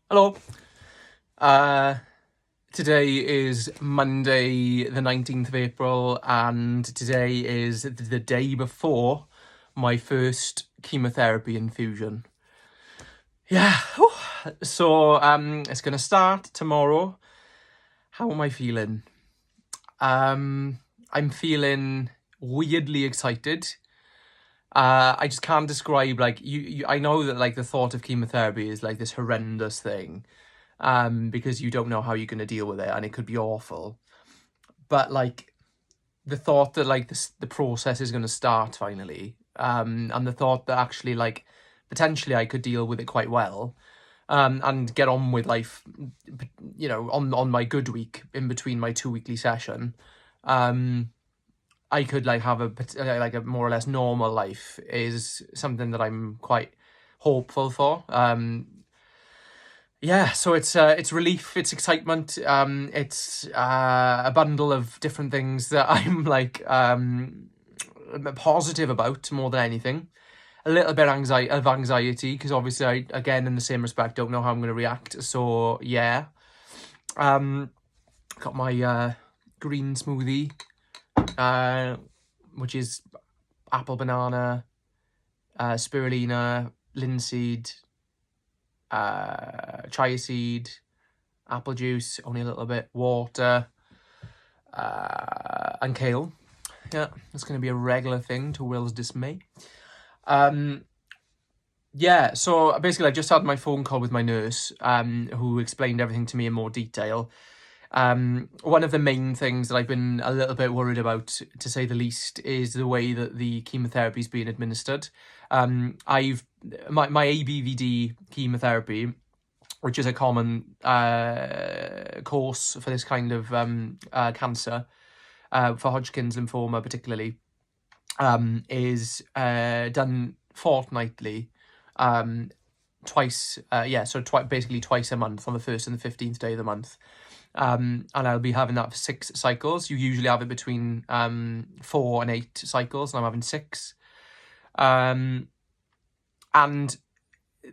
Hello. Uh, Today is Monday, the 19th of April, and today is the day before my first chemotherapy infusion. Yeah. Whew. So, it's gonna start tomorrow. How am I feeling? I'm feeling weirdly excited. I just can't describe, like, I know that, like, the thought of chemotherapy is like this horrendous thing. Because you don't know how you're going to deal with it, and it could be awful. But like the thought that like the process is going to start finally, and the thought that actually like potentially I could deal with it quite well, and get on with life, on my good week in between my 2 weekly session, I could like have a more or less normal life is something that I'm quite hopeful for. Yeah, so it's relief, it's excitement, it's a bundle of different things that I'm like positive about more than anything. A little bit of anxiety because obviously I, again, in the same respect, don't know how I'm going to react. So yeah, got my green smoothie, which is apple, banana, spirulina, linseed, chia seed, apple juice, only a little bit, water, and kale. Yeah, it's going to be a regular thing to Will's dismay. Yeah, so basically I just had my phone call with my nurse, who explained everything to me in more detail. One of the main things that I've been a little bit worried about, to say the least, is the way that the chemotherapy is being administered. My ABVD chemotherapy, which is a common course for this kind of cancer, for Hodgkin's lymphoma particularly, is done fortnightly, twice, basically twice a month, on the 1st and the 15th day of the month. And I'll be having that for 6 cycles. You usually have it between 4 and 8 cycles, and I'm having 6. And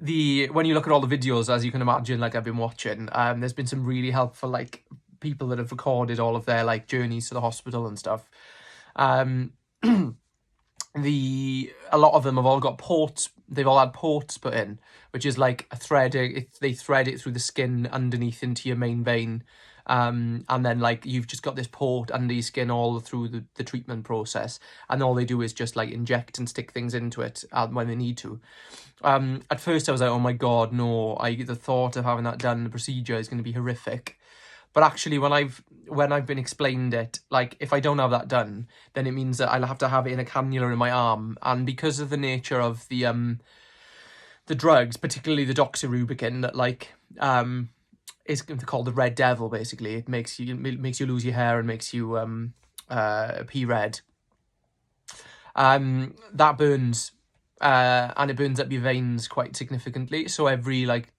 when you look at all the videos, as you can imagine, like I've been watching, there's been some really helpful like people that have recorded all of their like journeys to the hospital and stuff. A lot of them have all got ports. They've all had ports put in, which is like a thread. They thread it through the skin underneath into your main vein, and then like you've just got this port under your skin all through the treatment process, and all they do is just like inject and stick things into it when they need to. At first I was like, oh my god, no! The thought of having that done, the procedure, is going to be horrific. But actually, when I've been explained it, like if I don't have that done, then it means that I'll have to have it in a cannula in my arm, and because of the nature of the drugs, particularly the doxorubicin, that like is called the Red Devil. Basically, it makes you lose your hair and makes you pee red. That burns, and it burns up your veins quite significantly. So every like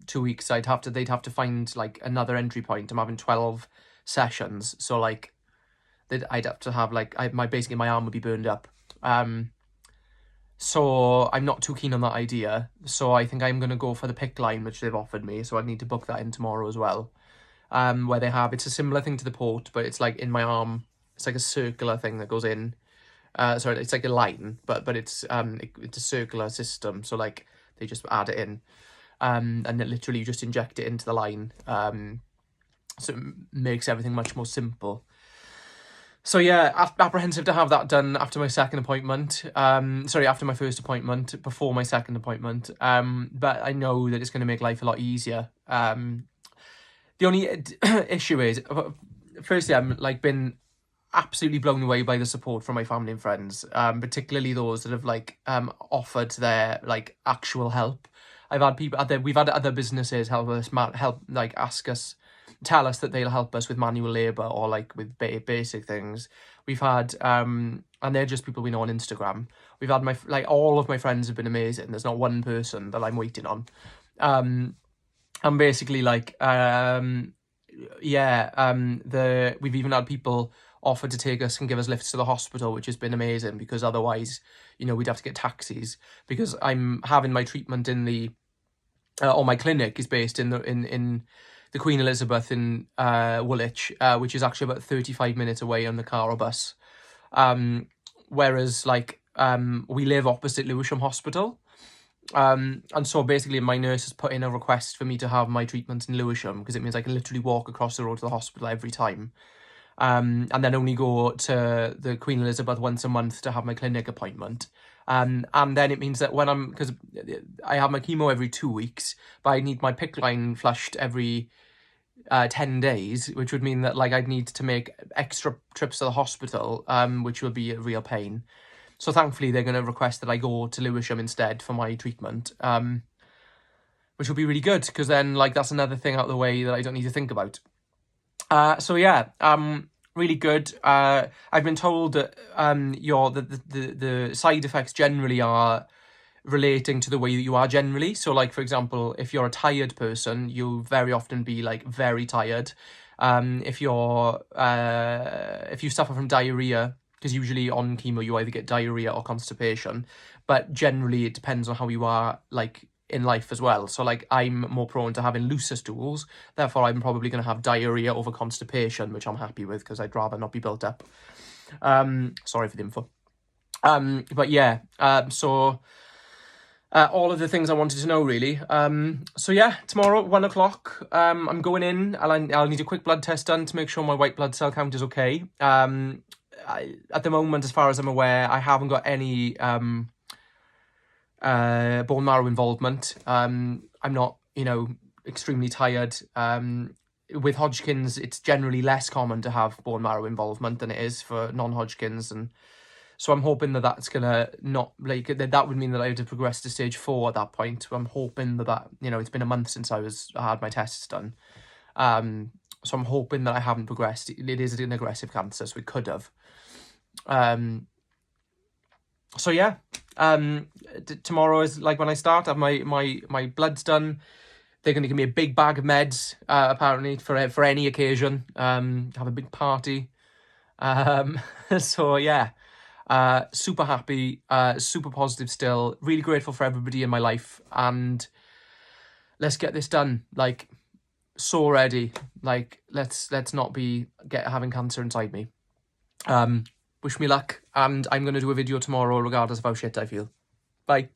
2 weeks they'd have to find like another entry point. I'm having 12 sessions, so like I'd have to have like basically my arm would be burned up. So I'm not too keen on that idea. So I think I'm gonna go for the PICC Line, which they've offered me. So I need to book that in tomorrow as well. Where it's a similar thing to the port, but it's like in my arm. It's like a circular thing that goes in. Sorry, it's like a line, but it's a circular system. So like they just add it in. And then literally you just inject it into the line, so it makes everything much more simple. So yeah, apprehensive to have that done after my second appointment. After my first appointment, before my second appointment. But I know that it's going to make life a lot easier. The only issue is, firstly, I'm like been absolutely blown away by the support from my family and friends, particularly those that have like offered their like actual help. We've had other businesses tell us that they'll help us with manual labour or like with basic things. We've had and they're just people we know on Instagram. We've had all of my friends have been amazing. There's not one person that I'm waiting on. And basically we've even had people offer to take us and give us lifts to the hospital, which has been amazing, because otherwise, we'd have to get taxis, because I'm having my treatment in the or my clinic is based in the Queen Elizabeth in Woolwich, which is actually about 35 minutes away on the car or bus. Whereas like we live opposite Lewisham Hospital. And so basically my nurse has put in a request for me to have my treatments in Lewisham, because it means I can literally walk across the road to the hospital every time. And then only go to the Queen Elizabeth once a month to have my clinic appointment. And then it means that because I have my chemo every 2 weeks, but I need my PICC line flushed every 10 days, which would mean that like I'd need to make extra trips to the hospital, which will be a real pain. So thankfully they're going to request that I go to Lewisham instead for my treatment, which will be really good, because then like that's another thing out of the way that I don't need to think about. So yeah, really good. I've been told that the side effects generally are relating to the way that you are generally. So like, for example, if you're a tired person, you'll very often be like very tired. If you suffer from diarrhea, because usually on chemo you either get diarrhea or constipation, but generally it depends on how you are like in life as well. So like I'm more prone to having looser stools, therefore I'm probably going to have diarrhea over constipation, which I'm happy with because I'd rather not be built up. Sorry for the info. But yeah, so all of the things I wanted to know really. So yeah, tomorrow 1 o'clock, I'm going in. I'll need a quick blood test done to make sure my white blood cell count is okay. At the moment, as far as I'm aware, I haven't got any bone marrow involvement. I'm not, extremely tired. With Hodgkin's, it's generally less common to have bone marrow involvement than it is for non-Hodgkin's, and so I'm hoping that that's gonna not like that would mean that I would have progressed to stage 4 at that point. I'm hoping that it's been a month since I had my tests done. So I'm hoping that I haven't progressed. It is an aggressive cancer, so it could have. So yeah, tomorrow is like when I start. I have my blood's done. They're going to give me a big bag of meds, apparently for any occasion. Have a big party. So yeah, super happy, super positive still. Really grateful for everybody in my life, and let's get this done. Like, so ready. Like, let's not be having cancer inside me. Wish me luck, and I'm going to do a video tomorrow regardless of how shit I feel. Bye.